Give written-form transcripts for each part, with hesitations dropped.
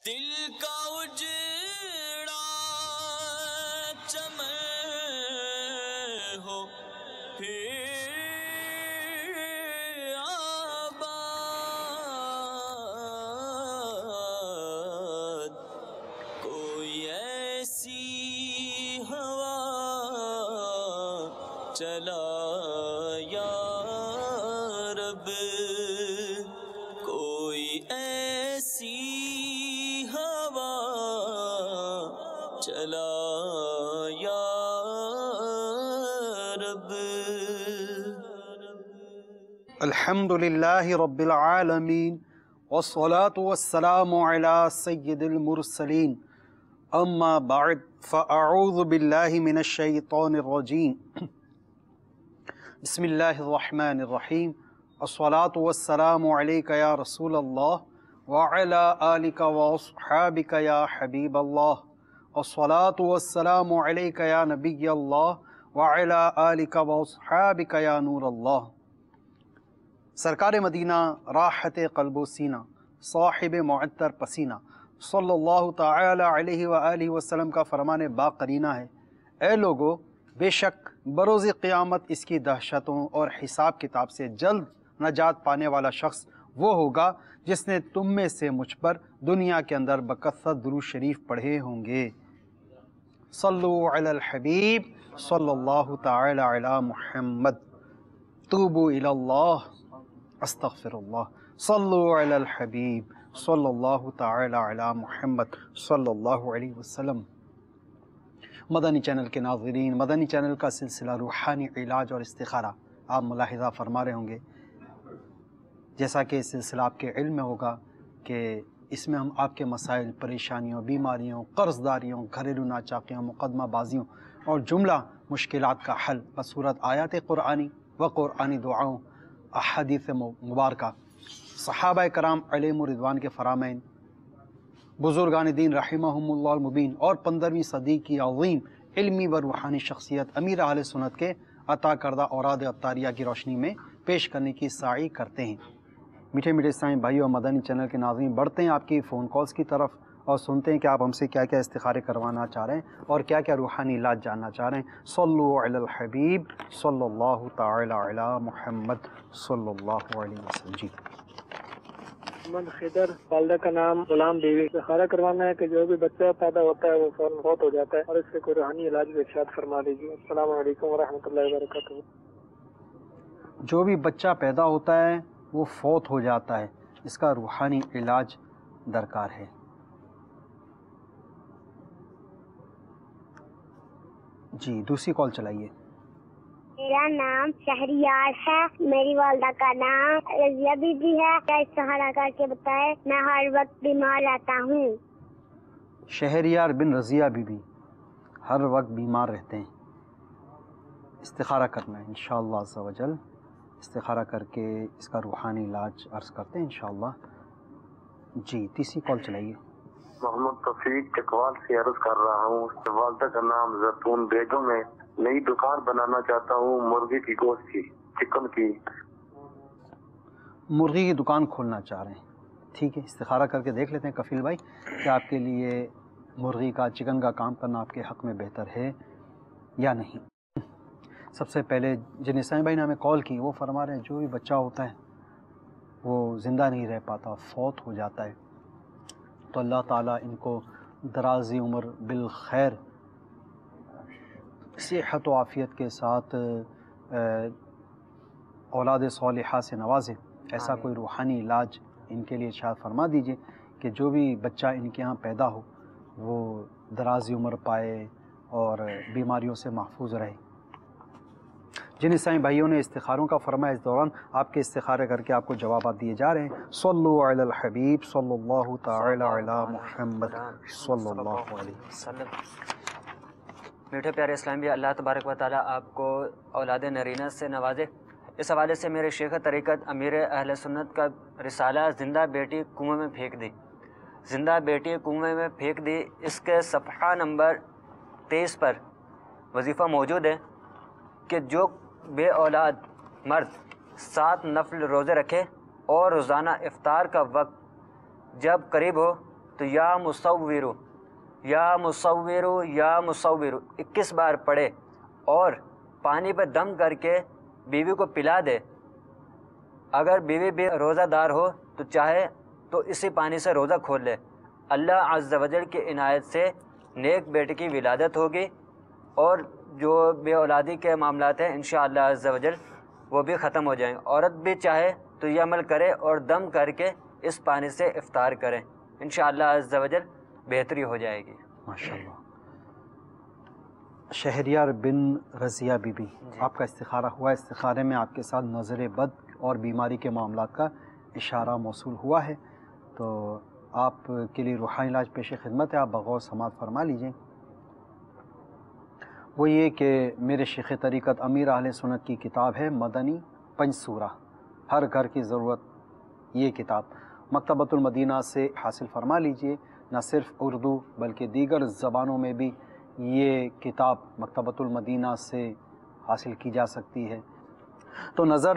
دل کا اجڑا چمن ہو پھر آباد، کوئی ایسی ہوا چلا یا رب، کوئی ایسی ہوا چلا یا رب۔ الحمد للہ رب العالمین والصلاة والسلام علی سید المرسلین، اما بعد فاعوذ باللہ من الشیطان الرجیم، بسم اللہ الرحمن الرحیم، الصلاة والسلام علیک یا رسول اللہ وعلی آلک واصحابک یا حبیب اللہ، الصلاة والسلام علیک یا نبی اللہ وعلی آلک واصحابک یا نور اللہ۔ سرکار مدینہ راحت قلب و سینہ، صاحب معطر پسینہ، صلی اللہ تعالی علیہ وآلہ وسلم کا فرمان باقرینہ ہے، اے لوگو، بے شک بروز قیامت اس کی دہشتوں اور حساب کتاب سے جلد نجات پانے والا شخص وہ ہوگا جس نے تم میں سے مجھ پر دنیا کے اندر بکثرت درود شریف پڑھے ہوں گے۔ صلو علی الحبیب صلی اللہ تعالی علی محمد، توبوا الی اللہ استغفر اللہ، صلو علی الحبیب صلی اللہ تعالی علی محمد صلی اللہ علیہ وسلم۔ مدنی چینل کے ناظرین، مدنی چینل کا سلسلہ روحانی علاج اور استخارہ آپ ملاحظہ فرما رہے ہوں گے، جیسا کہ اس سلسلہ آپ کے علم میں ہوگا کہ اس میں ہم آپ کے مسائل، پریشانیوں، بیماریوں، قرض داریوں، گھریلو ناچاکیوں، مقدمہ بازیوں اور جملہ مشکلات کا حل بصورت آیات قرآنی و قرآنی دعاؤں، احادیث مبارکہ، صحابہ کرام علیہم رضوان کے فرامین، بزرگان دین رحمہم اللہ المبین اور 15ویں صدی کی عظیم علمی و روحانی شخصیت امیر اہل سنت کے عطا کردہ اوراد اطاریہ کی روشنی میں پیش کرنے کی سعی کرتے ہیں۔ میٹھے میٹھے اسلامی بھائی اور مدنی چینل کے ناظرین، بڑھتے ہیں آپ کی فون کالز کی طرف اور سنتے ہیں کہ آپ ہم سے کیا کیا استخارے کروانا چاہ رہے ہیں اور کیا کیا روحانی علاج جاننا چاہ رہے ہیں۔ صلو علی الحبیب صلی اللہ تعالی علی محمد صلی اللہ علیہ وسلم۔ جی محمد خضر، والدہ کا نام غلام بیوی، استخارہ کروانا ہے کہ جو بھی بچہ پیدا ہوتا ہے وہ فوراً فوت ہو جاتا ہے اور اس سے کوئی روحانی علاج بھی ارشاد فرما دیجیے۔ السلام علیکم ورحمۃ اللہ وبرکاتہ۔ جو بھی بچہ پیدا ہوتا ہے وہ فوت ہو جاتا ہے، اس کا روحانی علاج درکار ہے۔ جی دوسری کال چلائیے۔ میرا نام شہریار ہے، میری والدہ کا نام رضیہ بی بی ہے، کیا استخارہ کر کے بتائے، میں ہر وقت بیمار رہتا ہوں۔ شہریار بن رضیہ بی بی ہر وقت بیمار رہتے ہیں، استخارہ کرنا ہے انشاءاللہ عز و جل، استخارہ کر کے اس کا روحانی علاج عرض کرتے ہیں انشاءاللہ۔ جی تیسری کال چلائیے۔ محمد توفیق چکوال سے عرض کر رہا ہوں، والدہ کا نام زیتون بیگم ہے، نئی دکان بنانا چاہتا ہوں، مرغی کی گوشت کی، چکن کی۔ مرغی کی دکان کھولنا چاہ رہے ہیں، ٹھیک ہے، استخارہ کر کے دیکھ لیتے ہیں کفیل بھائی کہ آپ کے لیے مرغی کا، چکن کا کام کرنا آپ کے حق میں بہتر ہے یا نہیں۔ سب سے پہلے جن اسلامی بھائی نے ہمیں کال کی وہ فرما رہے ہیں جو بھی بچہ ہوتا ہے وہ زندہ نہیں رہ پاتا، فوت ہو جاتا ہے، تو اللہ تعالیٰ ان کو درازی عمر بالخیر، صحت و عافیت کے ساتھ اولاد صالحہ سے نوازے۔ ایسا کوئی روحانی علاج ان کے لیے ارشاد فرما دیجئے کہ جو بھی بچہ ان کے ہاں پیدا ہو وہ درازی عمر پائے اور بیماریوں سے محفوظ رہے۔ جن اسلامی بھائیوں نے استخاروں کا فرمایا اس دوران آپ کے استخارے کر کے آپ کو جوابات دیے جا رہے ہیں۔ صلو علی الحبیب صلی اللہ تعالی علی محمد صلی اللہ علیہ وسلم۔ میٹھے پیارے اسلام بھی، اللہ تبارک و تعالیٰ آپ کو اولاد نرینہ سے نوازے۔ اس حوالے سے میرے شیخ طریقت امیر اہل سنت کا رسالہ زندہ بیٹی کنویں میں پھینک دی، زندہ بیٹی کنویں میں پھینک دی، اس کے صفحہ نمبر 23 پر وظیفہ موجود ہے کہ جو بے اولاد مرد 7 نفل روزے رکھے اور روزانہ افطار کا وقت جب قریب ہو تو یا مصورو یا مصورو یا مصورو 21 بار پڑھے اور پانی پہ دم کر کے بیوی کو پلا دے. اگر بیوی بھی روزہ دار ہو تو چاہے تو اسی پانی سے روزہ کھول لے. اللہ عز و جل کی عنایت سے نیک بیٹے کی ولادت ہوگی اور جو بے اولادی کے معاملات ہیں انشاءاللہ عز و جل وہ بھی ختم ہو جائیں گے. عورت بھی چاہے تو یہ عمل کرے اور دم کر کے اس پانی سے افطار کریں, انشاءاللہ عز و جل بہتری ہو جائے گی. ماشاءاللہ. شہریار بن رضیہ بی بی, آپ کا استخارہ ہوا. استخارے میں آپ کے ساتھ نظر بد اور بیماری کے معاملات کا اشارہ موصول ہوا ہے, تو آپ کے لیے روحانی علاج پیش خدمت ہے, آپ بغور سماعت فرما لیجئیں. وہ یہ کہ میرے شیخ طریقت امیر اہل سنت کی کتاب ہے مدنی پنج سورہ, ہر گھر کی ضرورت یہ کتاب مکتبۃ المدینہ سے حاصل فرما لیجئے. نہ صرف اردو بلکہ دیگر زبانوں میں بھی یہ کتاب مکتبۃ المدینہ سے حاصل کی جا سکتی ہے. تو نظر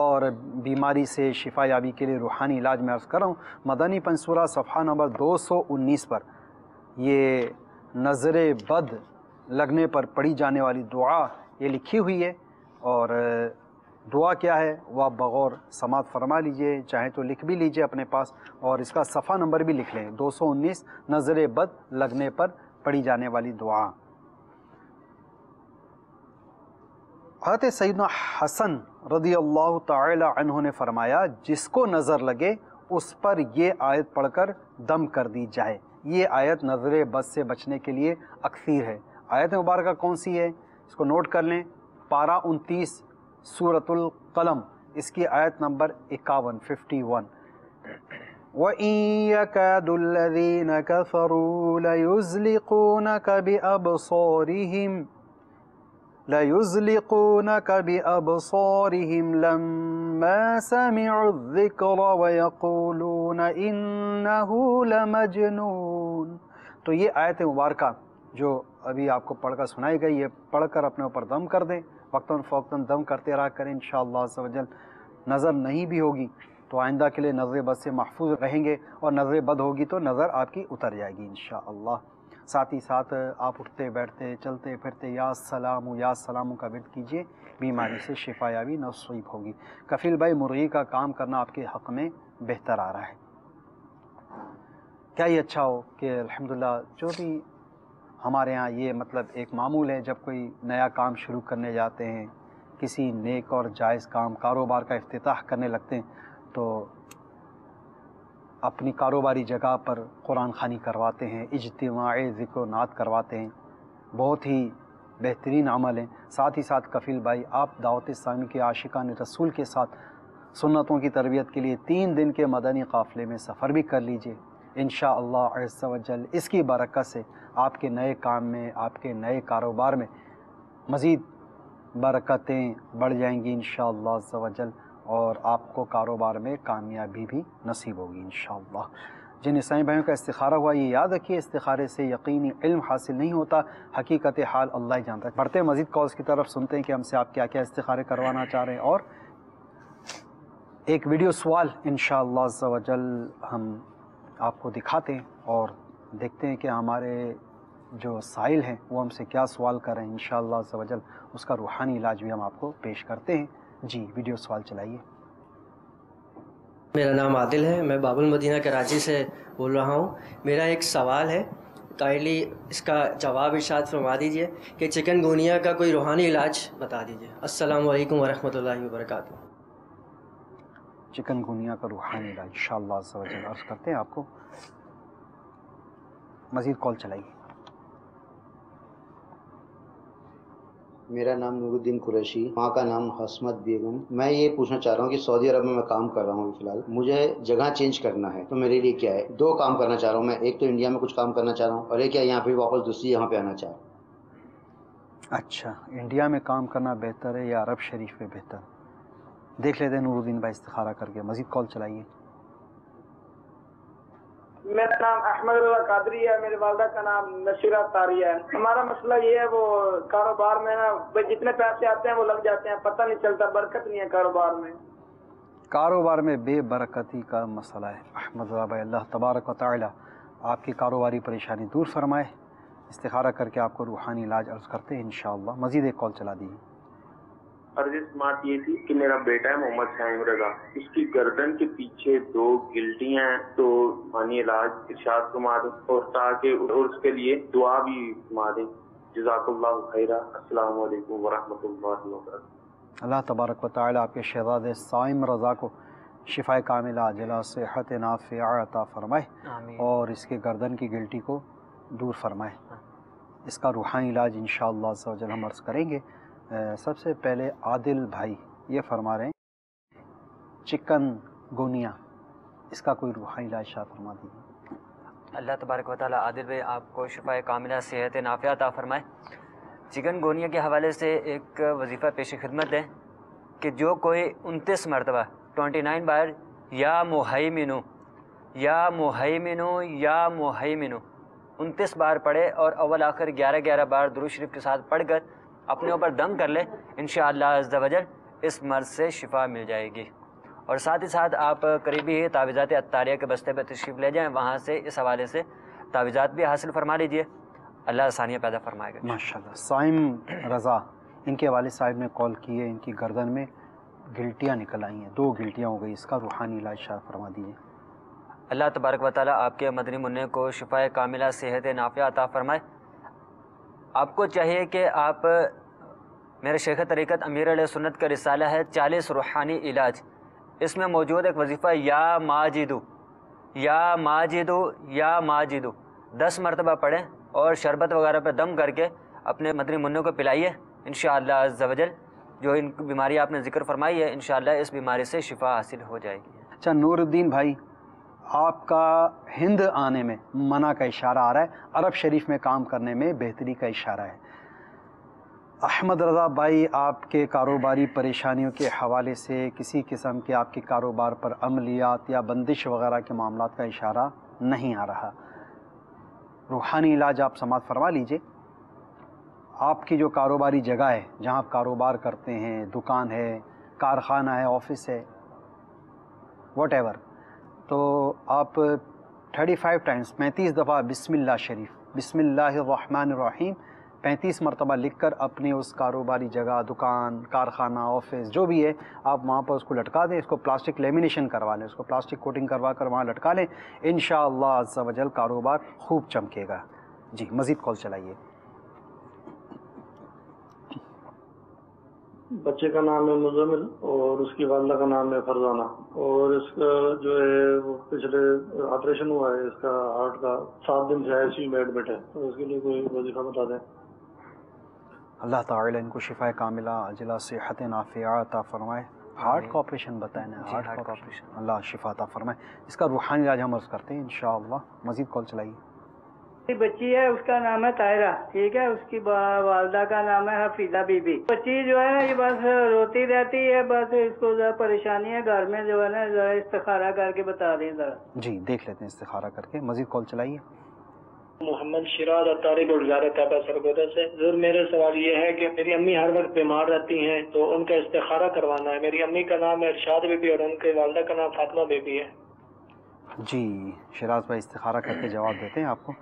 اور بیماری سے شفا یابی کے لیے روحانی علاج میں عرض کر رہا ہوں. مدنی پنج سورہ صفحہ نمبر 219 پر یہ نظر بد لگنے پر پڑھی جانے والی دعا یہ لکھی ہوئی ہے, اور دعا کیا ہے وہ آپ بغور سماعت فرما لیجئے, چاہیں تو لکھ بھی لیجئے اپنے پاس, اور اس کا صفحہ نمبر بھی لکھ لیں 219 نظر بد لگنے پر پڑھی جانے والی دعا. حضرت سیدنا حسن رضی اللہ تعالی عنہ نے فرمایا جس کو نظر لگے اس پر یہ آیت پڑھ کر دم کر دی جائے. یہ آیت نظر بد سے بچنے کے لیے اکثیر ہے. آیت مبارکہ کون سی ہے اس کو نوٹ کر لیں, پارہ 29 سورۃ القلم, اس کی آیت نمبر 51. وَإِن يَكَادُ الَّذِينَ كَفَرُوا لَيُزْلِقُونَكَ بِأَبْصَارِهِمْ لَمَّا سَمِعُوا الذِّكْرَ وَيَقُولُونَ إِنَّهُ لَمَجْنُونَ. تو یہ آیت مبارکہ جو ابھی آپ کو پڑھ کر سنائی گئی, یہ پڑھ کر اپنے اوپر دم کر دیں, وقتاً فوقتاً دم کرتے رہا کریں. انشاءاللہ عز و جل نظر نہیں بھی ہوگی تو آئندہ کے لیے نظر بد سے محفوظ رہیں گے, اور نظر بد ہوگی تو نظر آپ کی اتر جائے گی انشاءاللہ. ساتھ ہی ساتھ آپ اٹھتے بیٹھتے چلتے پھرتے یا سلام کا ورد کیجئے, بیماری سے شفا یابی نصیب ہوگی. کفیل بھائی, مرغی کا کام کرنا آپ کے حق میں بہتر آ رہا ہے. کیا یہ اچھا ہو کہ الحمدللہ جو بھی ہمارے ہاں یہ مطلب ایک معمول ہے, جب کوئی نیا کام شروع کرنے جاتے ہیں, کسی نیک اور جائز کام کاروبار کا افتتاح کرنے لگتے ہیں, تو اپنی کاروباری جگہ پر قرآن خوانی کرواتے ہیں, اجتماع ذکر و نعت کرواتے ہیں, بہت ہی بہترین عمل ہے. ساتھ ہی ساتھ کفیل بھائی, آپ دعوت اسلامی کے عاشقان رسول کے ساتھ سنتوں کی تربیت کے لیے 3 دن کے مدنی قافلے میں سفر بھی کر لیجئے. انشاءاللہ عز و جل اس کی برکت سے آپ کے نئے کام میں, آپ کے نئے کاروبار میں مزید برکتیں بڑھ جائیں گی انشاءاللہ عز و جل, اور آپ کو کاروبار میں کامیابی بھی نصیب ہوگی انشاءاللہ. جن اسلامی بھائیوں کا استخارہ ہوا یہ یاد رکھیے, استخارے سے یقینی علم حاصل نہیں ہوتا, حقیقت حال اللہ ہی جانتا ہے. بڑھتے مزید کالز کی طرف, سنتے ہیں کہ ہم سے آپ کیا کیا استخارے کروانا چاہ رہے ہیں, اور ایک ویڈیو سوال انشاءاللہ عز و جل ہم آپ کو دکھاتے ہیں, اور دیکھتے ہیں کہ ہمارے جو سائل ہیں وہ ہم سے کیا سوال کر رہے ہیں. انشاءاللہ عز و جل اس کا روحانی علاج بھی ہم آپ کو پیش کرتے ہیں. جی ویڈیو سوال چلائیے. میرا نام عادل ہے, میں باب المدینہ کراچی سے بول رہا ہوں. میرا ایک سوال ہے, کائنڈلی اس کا جواب ارشاد فرما دیجئے کہ چکن گونیا کا کوئی روحانی علاج بتا دیجئے. السلام علیکم ورحمۃ اللہ وبرکاتہ. چکن گونیا کا روحانی علاج انشاءاللہ عز و جل عرض کرتے ہیں آپ کو. مزید کال چلائیے. میرا نام نور الدین قریشی, ماں کا نام حسمت بیگم. میں یہ پوچھنا چاہ رہا ہوں کہ سعودی عرب میں کام کر رہا ہوں فی الحال, مجھے جگہ چینج کرنا ہے, تو میرے لیے کیا ہے؟ 2 کام کرنا چاہ رہا ہوں میں, ایک تو انڈیا میں کچھ کام کرنا چاہ رہا ہوں, اور ایک یہاں پہ واپس دوسری یہاں پہ آنا چاہ رہا ہوں. اچھا, انڈیا میں کام کرنا بہتر ہے یا عرب شریف میں بہتر؟ دیکھ لیتے ہیں نور الدین بھائی استخارہ کر کے. مزید کال چلائیے. میرا نام احمد اللہ قادری ہے, میری والدہ کا نام نشیرہ طاریہ ہے. ہمارا مسئلہ یہ ہے, وہ کاروبار میں نا جتنے پیسے آتے ہیں وہ لگ جاتے ہیں, پتہ نہیں چلتا, برکت نہیں ہے کاروبار میں. کاروبار میں بے برکتی کا مسئلہ ہے احمد اللہ بھائی. اللہ تبارک و تعالی آپ کی کاروباری پریشانی دور فرمائے. استخارہ کر کے آپ کو روحانی علاج عرض کرتے ہیں انشاءاللہ. مزید ایک کال چلا دیجیے. عرض بات یہ تھی کہ میرا بیٹا ہے محمد شاہم رضا، اس کی گردن کے پیچھے 2 گلٹیاں ہیں، تو روحانی علاج ارشاد فرما دیں اور تاکہ اس کے لیے دعا بھی فرما دیں. جزاک اللہ خیرہ. السلام علیکم ورحمۃ اللہ وبرکاتہ. اللہ تبارک و تعالی آپ کے شہزادے صائم رضا کو شفا کاملہ عاجلہ صحت نافعہ عطا فرمائے اور اس کے گردن کی گلٹی کو دور فرمائے. اس کا روحانی علاج انشاءاللہ عز و جل ہم عرض کریں گے. سب سے پہلے عادل بھائی یہ فرما رہے ہیں چکن گونیا، اس کا کوئی روحانی علاج شاہ فرما دیجیے. اللہ تبارک و تعالی عادل بھائی آپ کو شفا کاملہ صحت نافعہ عطا فرمائے. چکن گونیا کے حوالے سے ایک وظیفہ پیش خدمت ہے کہ جو کوئی 29 مرتبہ 29 بار یا مہیمنو یا مہیمنو یا مہیمنو 29 بار پڑھے اور اول آخر 11 بار درود شریف کے ساتھ پڑھ کر اپنے اوپر دم کر لے، انشاءاللہ عز و جل اس مرض سے شفا مل جائے گی. اور ساتھ ہی ساتھ آپ قریبی ہی تعویذات عطاریہ کے بستے پہ تشریف لے جائیں، وہاں سے اس حوالے سے تعویذات بھی حاصل فرما لیجئے. اللہ آسانیاں پیدا فرمائے گا ماشاءاللہ. صائم رضا ان کے والد صاحب نے کال کی ہے، ان کی گردن میں گلٹیاں نکل آئی ہیں، 2 گلٹیاں ہو گئی. اس کا روحانی علاج شاہ فرما دیجیے. اللہ تبارک و تعالیٰ آپ کے مدنی منع کو شفا کاملہ صحت نافعہ عطا فرمائے. آپ کو چاہیے کہ آپ میرے شیخ طریقت امیر علیہ سنت کا رسالہ ہے 40 روحانی علاج، اس میں موجود ایک وظیفہ یا ماجدو یا ماجدو یا ماجدو 10 مرتبہ پڑھیں اور شربت وغیرہ پہ دم کر کے اپنے مدنی منع کو پلائیے. انشاءاللہ عز و جل جو ان بیماری آپ نے ذکر فرمائی ہے انشاءاللہ اس بیماری سے شفا حاصل ہو جائے گی. اچھا نور الدین بھائی، آپ کا ہند آنے میں منع کا اشارہ آ رہا ہے، عرب شریف میں کام کرنے میں بہتری کا اشارہ ہے. احمد رضا بھائی، آپ کے کاروباری پریشانیوں کے حوالے سے کسی قسم کے آپ کے کاروبار پر عملیات یا بندش وغیرہ کے معاملات کا اشارہ نہیں آ رہا. روحانی علاج آپ سماعت فرما لیجئے. آپ کی جو کاروباری جگہ ہے جہاں آپ کاروبار کرتے ہیں، دکان ہے، کارخانہ ہے، آفس ہے، واٹ ایور، تو آپ 35 ٹائمز 35 دفعہ بسم اللہ شریف بسم اللہ الرحمن الرحیم 35 مرتبہ لکھ کر اپنی اس کاروباری جگہ، دکان، کارخانہ، آفس جو بھی ہے آپ وہاں پر اس کو لٹکا دیں. اس کو پلاسٹک لیمینیشن کروا لیں، اس کو پلاسٹک کوٹنگ کروا کر وہاں لٹکا لیں. انشاءاللہ عز و جل کاروبار خوب چمکے گا. جی مزید کال چلائیے. بچے کا نام ہے مزمل اور اس کی والدہ کا نام ہے فرزانہ، اور اس کا جو ہے وہ پچھلے آپریشن ہوا ہے اس کا ہارٹ کا، 7 دن سے آئی سی یو میں ایڈمٹ ہے، تو اس کے لیے کوئی وظیفہ بتا دیں. اللہ تعالی ان کو شفا کاملہ عاجلہ صحت نافعہ عطا فرمائے. ہارٹ کا آپریشن بتائیں نا، ہارٹ کا آپریشن، اللہ شفا عطا فرمائے. اس کا روحانی علاج ہم عرض کرتے ہیں انشاءاللہ. مزید کال چلائیے. بچی ہے اس کا نام ہے طاہرہ، ٹھیک ہے، اس کی والدہ کا نام ہے حفیظہ بی بی. بچی جو ہے یہ بس روتی رہتی ہے، بس اس کو ذرا پریشانی ہے گھر میں، جو ہے نا ذرا استخارہ کر کے بتا دیں ذرا. جی دیکھ لیتے ہیں استخارہ کر کے. مزید کال چلائیے. محمد شراز اتاری گلزارت ہے سرگودا سے. ضرور میرا سوال یہ ہے کہ میری امی ہر وقت بیمار رہتی ہیں تو ان کا استخارہ کروانا ہے. میری امی کا نام ہے ارشاد بی بی اور ان کے والدہ کا نام فاطمہ بی بی ہے. جی شراز بھائی استخارہ کر کے جواب دیتے ہیں آپ کو.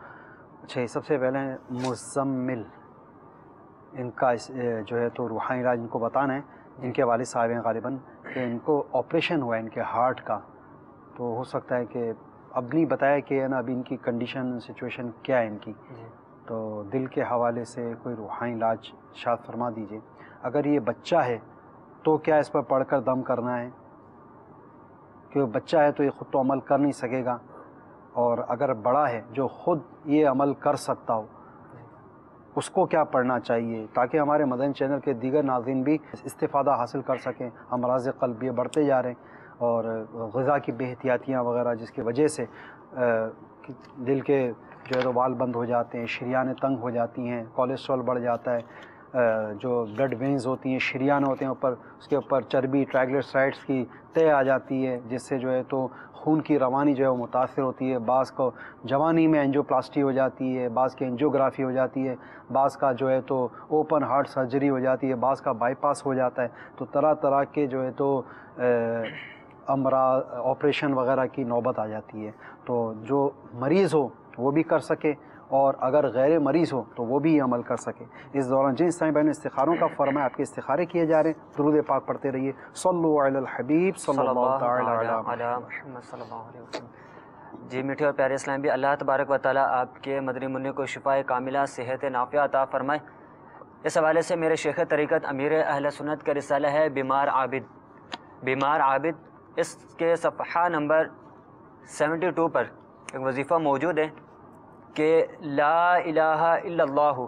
اچھا سب سے پہلے مزمل، ان کا جو ہے تو روحانی علاج ان کو بتانا ہے. ان کے والد صاحب ہیں غالباً کہ ان کو آپریشن ہوا ہے ان کے ہارٹ کا، تو ہو سکتا ہے کہ اب نہیں بتایا کہ نا ابھی ان کی کنڈیشن سچویشن کیا ہے ان کی، تو دل کے حوالے سے کوئی روحانی علاج شاد فرما دیجئے. اگر یہ بچہ ہے تو کیا اس پر پڑھ کر دم کرنا ہے؟ کہ بچہ ہے تو یہ خود تو عمل کر نہیں سکے گا، اور اگر بڑا ہے جو خود یہ عمل کر سکتا ہو اس کو کیا پڑھنا چاہیے تاکہ ہمارے مدنی چینل کے دیگر ناظرین بھی استفادہ حاصل کر سکیں. امراض قلبیہ بڑھتے جا رہے ہیں اور غذا کی بے احتیاطیاں وغیرہ جس کی وجہ سے دل کے جو ہے وال بند ہو جاتے ہیں، شریانیں تنگ ہو جاتی ہیں، کولیسٹرول بڑھ جاتا ہے، جو بلڈ وینز ہوتی ہیں، شریان ہوتے ہیں اوپر، اس کے اوپر چربی ٹرائگلیسرائڈس کی تہ آ جاتی ہے جس سے جو ہے تو خون کی روانی جو ہے وہ متاثر ہوتی ہے. بعض کو جوانی میں انجیوپلاسٹی ہو جاتی ہے، بعض کی انجیوگرافی ہو جاتی ہے، بعض کا جو ہے تو اوپن ہارٹ سرجری ہو جاتی ہے، بعض کا بائی پاس ہو جاتا ہے. تو طرح طرح کے جو ہے تو امراض آپریشن وغیرہ کی نوبت آ جاتی ہے. تو جو مریض ہو وہ بھی کر سکے، اور اگر غیر مریض ہو تو وہ بھی عمل کر سکے۔ اس دوران جن اسلامی بہن استخاروں کا فرمایا آپ کے استخارے کیے جا رہے ہیں، درود پاک پڑھتے رہیے۔ صلو علی الحبیب صلی اللہ تعالی علی محمد صلی اللہ علیہ وسلم۔ جی میٹھے اور پیارے اسلام بھی، اللہ تبارک و تعالیٰ آپ کے مدنی منع کو شفاء کاملہ، صحت نافعہ عطا فرمائے۔ اس حوالے سے میرے شیخ طریقت امیر اہل سنت کا رسالہ ہے بیمار عابد، بیمار عابد، اس کے صفحہ نمبر 72 پر ایک وظیفہ موجود ہے کہ لا الہ الا اللہ،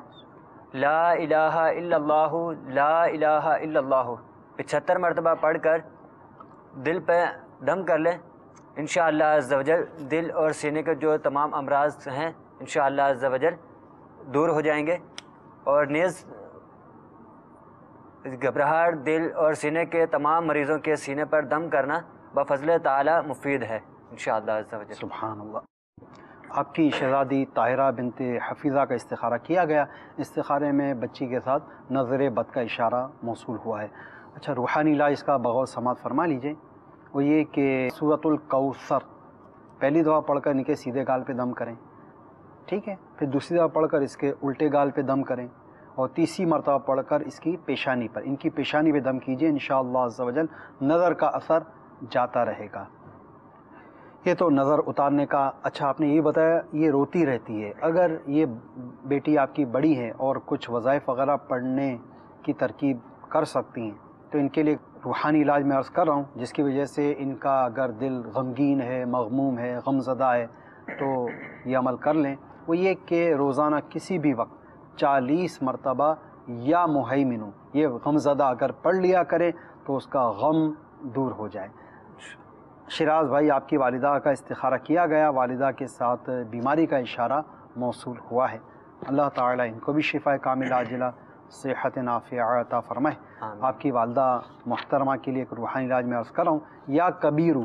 لا الہ الا اللہ، لا الہ الا اللہ 75 مرتبہ پڑھ کر دل پہ دم کر لیں، انشاءاللہ عز و جل دل اور سینے کے جو تمام امراض ہیں انشاءاللہ عز و جل دور ہو جائیں گے، اور نیز گھبراہٹ دل اور سینے کے تمام مریضوں کے سینے پر دم کرنا بفضل تعالی مفید ہے انشاءاللہ عز و جل۔ سبحان اللہ۔ آپ کی شہزادی طاہرہ بنت حفیظہ کا استخارہ کیا گیا، استخارے میں بچی کے ساتھ نظر بد کا اشارہ موصول ہوا ہے۔ اچھا، روحانی علاج اس کا بغور سماعت فرما لیجئے، وہ یہ کہ سورۃ الکوثر پہلی دفعہ پڑھ کر ان کے سیدھے گال پہ دم کریں، ٹھیک ہے، پھر دوسری دفعہ پڑھ کر اس کے الٹے گال پہ دم کریں، اور تیسری مرتبہ پڑھ کر اس کی پیشانی پر، ان کی پیشانی پہ دم کیجئے، انشاءاللہ عز و جل نظر کا اثر جاتا رہے گا۔ یہ تو نظر اتارنے کا۔ اچھا، آپ نے یہ بتایا یہ روتی رہتی ہے، اگر یہ بیٹی آپ کی بڑی ہے اور کچھ وظائف وغیرہ پڑھنے کی ترکیب کر سکتی ہیں تو ان کے لیے روحانی علاج میں عرض کر رہا ہوں، جس کی وجہ سے ان کا اگر دل غمگین ہے، مغموم ہے، غمزدہ ہے تو یہ عمل کر لیں۔ وہ یہ کہ روزانہ کسی بھی وقت 40 مرتبہ یا مہیمنو یہ غمزدہ اگر پڑھ لیا کریں تو اس کا غم دور ہو جائے۔ شراز بھائی، آپ کی والدہ کا استخارہ کیا گیا، والدہ کے ساتھ بیماری کا اشارہ موصول ہوا ہے، اللہ تعالیٰ ان کو بھی شفاء کاملہ عاجلہ صحت نافعہ عطا فرمائے۔ آپ کی والدہ محترمہ کے لیے ایک روحانی علاج میں عرض کر رہا ہوں، یا کبیرو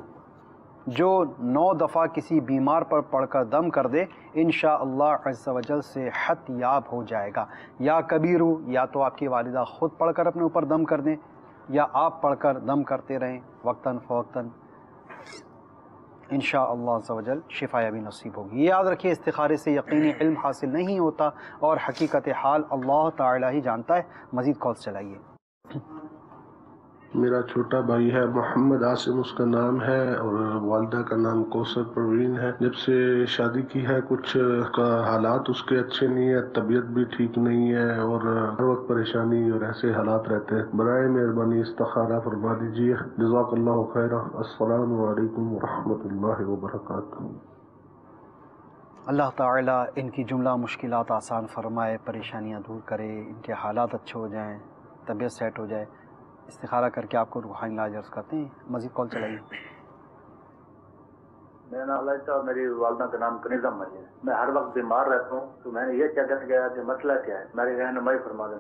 جو 9 دفعہ کسی بیمار پر پڑھ کر دم کر دے انشاءاللہ عز و جل صحت یاب ہو جائے گا۔ یا کبیرو، یا تو آپ کی والدہ خود پڑھ کر اپنے اوپر دم کر دیں یا آپ پڑھ کر دم کرتے رہیں وقتاً فوقتاً، انشاءاللہ عز و جل شفا یابی نصیب ہوگی۔ یہ یاد رکھیے، استخارے سے یقینی علم حاصل نہیں ہوتا اور حقیقت حال اللہ تعالی ہی جانتا ہے۔ مزید کالز چلائیے۔ میرا چھوٹا بھائی ہے محمد عاصم اس کا نام ہے، اور والدہ کا نام کوثر پروین ہے۔ جب سے شادی کی ہے کچھ کا حالات اس کے اچھے نہیں ہے، طبیعت بھی ٹھیک نہیں ہے اور ہر وقت پریشانی اور ایسے حالات رہتے ہیں۔ برائے مہربانی استخارہ فرما دیجیے، جزاک اللہ خیرہ۔ السلام علیکم ورحمۃ اللہ وبرکاتہ۔ اللہ تعالیٰ ان کی جملہ مشکلات آسان فرمائے، پریشانیاں دور کرے، ان کے حالات اچھے ہو جائیں، طبیعت سیٹ ہو جائے۔ استخارہ کر کے آپ کو روحانی علاج عرض کرتے ہیں۔ مزید کال چلائیے۔ میرا نام علیہ صاحب، میری والدہ کا نام کنیزہ مئی ہے۔ میں ہر وقت بیمار رہتا ہوں، تو میں نے یہ چیک کرنے گیا کہ مسئلہ کیا ہے، میری رہنمائی فرما دیں۔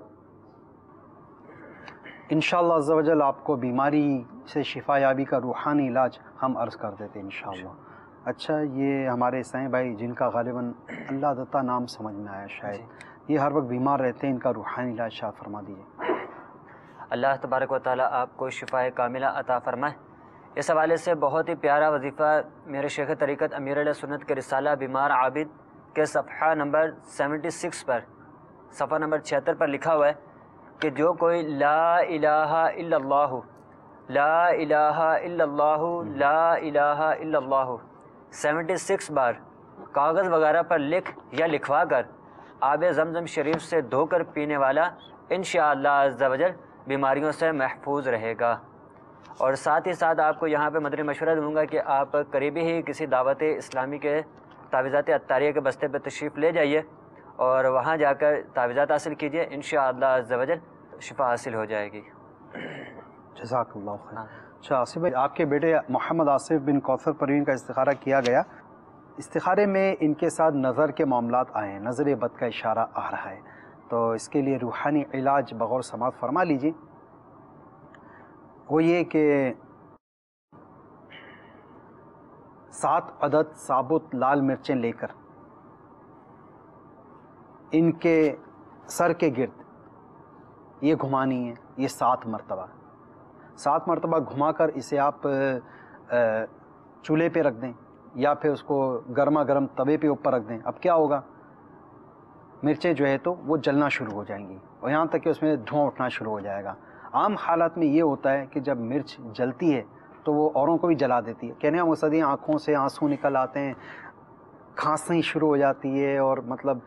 انشاءاللہ عز و جل آپ کو بیماری سے شفا یابی کا روحانی علاج ہم عرض کر دیتے ہیں انشاءاللہ۔ اچھا، یہ ہمارے سائیں بھائی جن کا غالباً اللہ دتا نام سمجھ میں آیا شاید، یہ ہر وقت بیمار رہتے ہیں، ان کا روحانی علاج شاید فرما دیجیے۔ اللہ تبارک و تعالیٰ آپ کو شفاء کاملہ عطا فرمائے۔ اس حوالے سے بہت ہی پیارا وظیفہ میرے شیخ طریقت امیر علیہ سنت کے رسالہ بیمار عابد کے صفحہ نمبر 76 پر، صفحہ نمبر 76 پر لکھا ہوا ہے کہ جو کوئی لا الہ الا اللہ، لا الہ الا اللہ، لا الہ الا اللہ 76 بار کاغذ وغیرہ پر لکھ یا لکھوا کر آب زمزم شریف سے دھو کر پینے والا انشاءاللہ عز و جل بیماریوں سے محفوظ رہے گا۔ اور ساتھ ہی ساتھ آپ کو یہاں پہ مدنی مشورہ دوں گا کہ آپ قریبی ہی کسی دعوت اسلامی کے تعویذات عطاریہ کے بستے پہ تشریف لے جائیے اور وہاں جا کر تعویذات حاصل کیجیے، انشاءاللہ عز و جل شفا حاصل ہو جائے گی۔ جزاک اللہ خیر۔ اچھا آصف بھائی، آپ کے بیٹے محمد آصف بن کوثر پروین کا استخارہ کیا گیا، استخارے میں ان کے ساتھ نظر کے معاملات آئے ہیں، نظر بد کا اشارہ آ رہا ہے، تو اس کے لیے روحانی علاج بغور سماعت فرما لیجیے۔ وہ یہ کہ 7 عدد ثابت لال مرچیں لے کر ان کے سر کے گرد یہ گھمانی ہے، یہ 7 مرتبہ 7 مرتبہ گھما کر اسے آپ چولہے پہ رکھ دیں، یا پھر اس کو گرما گرم توے پہ اوپر رکھ دیں. اب کیا ہوگا, مرچیں جو ہے تو وہ جلنا شروع ہو جائیں گی اور یہاں تک کہ اس میں دھواں اٹھنا شروع ہو جائے گا. عام حالات میں یہ ہوتا ہے کہ جب مرچ جلتی ہے تو وہ اوروں کو بھی جلا دیتی ہے. کہنے کا مقصد یہ آنکھوں سے آنسو نکل آتے ہیں, کھانسی شروع ہو جاتی ہے اور مطلب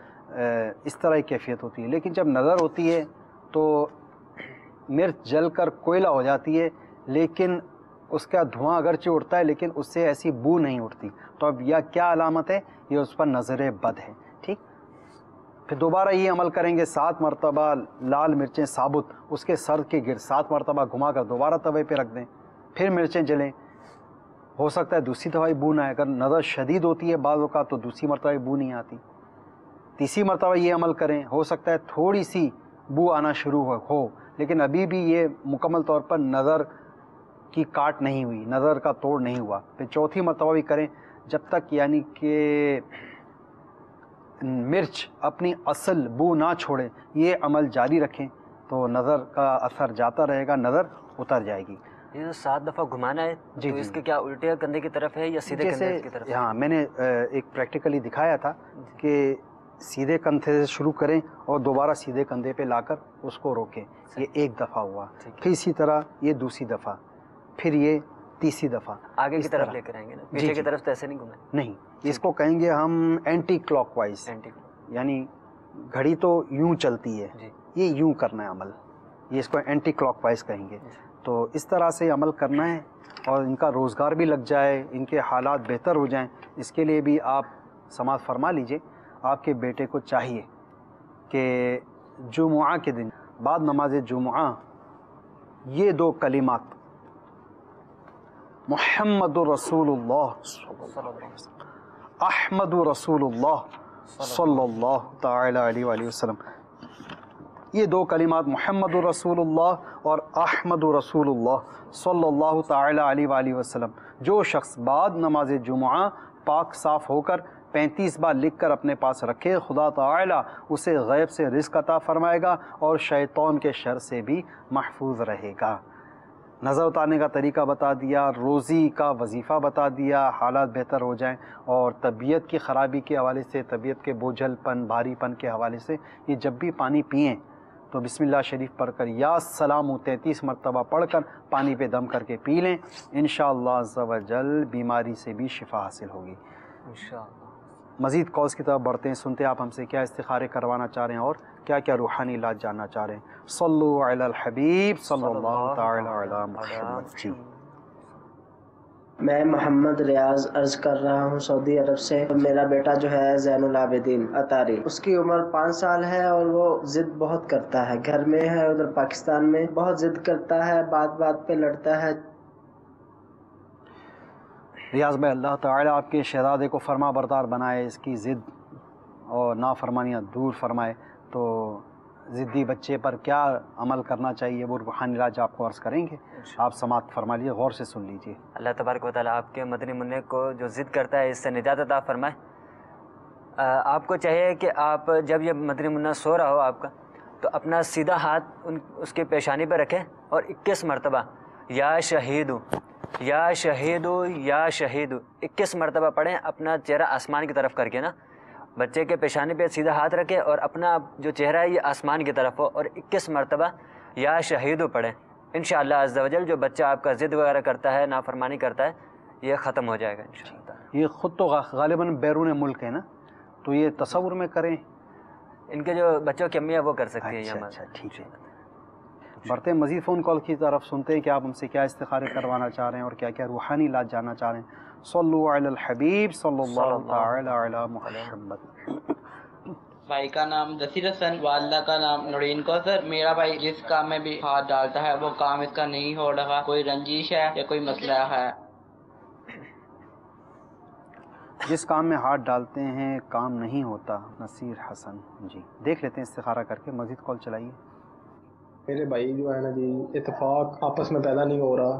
اس طرح کی کیفیت ہوتی ہے. لیکن جب نظر ہوتی ہے تو مرچ جل کر کوئلہ ہو جاتی ہے, لیکن اس کا دھواں اگرچہ اٹھتا ہے لیکن اس سے ایسی بو نہیں اٹھتی. تو اب یہ کیا علامت ہے؟ یہ اس پر نظر بد ہے. ٹھیک, پھر دوبارہ یہ عمل کریں گے 7 مرتبہ لال مرچیں ثابت اس کے سر کے گرد 7 مرتبہ گھما کر دوبارہ توے پہ رکھ دیں, پھر مرچیں جلیں. ہو سکتا ہے دوسری دفعہ بو نہ آئے, اگر نظر شدید ہوتی ہے بعض اوقات تو دوسری مرتبہ بو نہیں آتی. تیسری مرتبہ یہ عمل کریں, ہو سکتا ہے تھوڑی سی بو آنا شروع ہو لیکن ابھی بھی یہ مکمل طور پر نظر کی کاٹ نہیں ہوئی, نظر کا توڑ نہیں ہوا. پھر چوتھی مرتبہ بھی کریں جب تک یعنی کہ مرچ اپنی اصل بو نہ چھوڑے. یہ عمل جاری رکھیں تو نظر کا اثر جاتا رہے گا, نظر اتر جائے گی. یہ جو 7 دفعہ گھمانا ہے جی تو اس کے کیا الٹے کندھے کی طرف ہے یا سیدھے کندھے کی طرف؟ ہاں, میں نے ایک پریکٹیکلی دکھایا تھا کہ سیدھے کندھے سے شروع کریں اور دوبارہ سیدھے کندھے پہ لا کر اس کو روکیں. یہ ایک دفعہ ہوا, پھر اسی طرح یہ دوسری دفعہ, پھر یہ تیسری دفعہ. آگے کی طرف لے کر آئیں گے نا, پیچھے کی طرف تو ایسے نہیں گھمائیں. نہیں, اس کو کہیں گے ہم اینٹی کلاک وائز, یعنی گھڑی تو یوں چلتی ہے, یہ یوں کرنا ہے عمل, یہ اس کو اینٹی کلاک وائز کہیں گے. تو اس طرح سے عمل کرنا ہے اور ان کا روزگار بھی لگ جائے, ان کے حالات بہتر ہو جائیں. اس کے لیے بھی آپ سماعت فرما لیجئے. آپ کے بیٹے کو چاہیے کہ جمعہ کے دن بعد نماز جمعہ یہ 2 کلمات محمد رسول اللہ احمد رسول اللہ صلی اللہ تعالی علیہ وآلہ وسلم, یہ 2 کلمات محمد رسول اللہ اور احمد رسول اللہ صلی اللہ تعالی علیہ وآلہ وسلم, جو شخص بعد نماز جمعہ پاک صاف ہو کر 35 بار لکھ کر اپنے پاس رکھے, خدا تعالی اسے غیب سے رزق عطا فرمائے گا اور شیطان کے شر سے بھی محفوظ رہے گا. نظر اتارنے کا طریقہ بتا دیا, روزی کا وظیفہ بتا دیا, حالات بہتر ہو جائیں. اور طبیعت کی خرابی کے حوالے سے, طبیعت کے بوجھل پن بھاری پن کے حوالے سے, یہ جب بھی پانی پئیں تو بسم اللہ شریف پڑھ کر یا سلام 33 مرتبہ پڑھ کر پانی پہ دم کر کے پی لیں. انشاءاللہ عز و جل بیماری سے بھی شفا حاصل ہوگی انشاءاللہ. مزید کالز کی طرف بڑھتے ہیں, سنتے آپ ہم سے کیا استخارے کروانا چاہ رہے ہیں اور کیا کیا روحانی علاج جاننا چاہ رہے ہیں. صلو علی الحبیب صلی اللہ تعالی علی محمد. جی میں محمد ریاض عرض کر رہا ہوں سعودی عرب سے. میرا بیٹا جو ہے زین العابدین اطاری, اس کی عمر 5 سال ہے اور وہ ضد بہت کرتا ہے. گھر میں ہے, ادھر پاکستان میں بہت ضد کرتا ہے, بات بات پہ لڑتا ہے. ریاض بھائی, اللہ تعالی آپ کے شہزادے کو فرما بردار بنائے, اس کی ضد اور نافرمانیاں دور فرمائے. تو ضدی بچے پر کیا عمل کرنا چاہیے وہ روحانی علاج آپ کو عرض کریں گے, آپ سماعت فرما لیجیے, غور سے سن لیجیے. اللہ تبارک و تعالیٰ آپ کے مدنی منع کو جو ضد کرتا ہے اس سے نجات عطا فرمائے. آپ کو چاہیے کہ آپ جب یہ مدنی منع سو رہا ہو آپ کا, تو اپنا سیدھا ہاتھ اس کے پیشانی پہ رکھیں اور 21 مرتبہ یا شہیدو یا شہیدو یا شہیدو 21 مرتبہ پڑھیں. اپنا چہرہ آسمان کی طرف کر کے نا, بچے کے پیشانی پہ سیدھا ہاتھ رکھیں اور اپنا جو چہرہ ہے یہ آسمان کی طرف ہو, اور 21 مرتبہ یا شہیدو پڑھیں. انشاءاللہ عز و جل جو بچہ آپ کا ضد وغیرہ کرتا ہے, نافرمانی کرتا ہے, یہ ختم ہو جائے گا انشاءاللہ. یہ خود تو غالباً بیرون ملک ہے نا, تو یہ تصور میں کریں. ان کے جو بچوں کی امی ہے وہ کر سکتی ہیں. اچھا ٹھیک ہے. بڑھتے ہیں مزید فون کال کی طرف, سنتے ہیں کہ آپ ہم سے کیا استخارے کروانا چاہ رہے ہیں اور کیا کیا روحانی علاج جاننا چاہ رہے ہیں. صلو علی الحبیب صلی اللہ تعالی علی محمد. بھائی کا نام ذسیر حسن, والدہ کا نام نورین کوثر. میرا بھائی جس کام میں بھی ہاتھ ڈالتا ہے وہ کام اس کا نہیں ہو رہا, کوئی رنجش ہے یا کوئی مسئلہ ہے؟ جس کام میں ہاتھ ڈالتے ہیں کام نہیں ہوتا. نصیر حسن, جی دیکھ لیتے ہیں استخارہ کر کے. مزید کال چلائیے. میرے بھائی جو ہے نا جی, اتفاق آپس میں پیدا نہیں ہو رہا.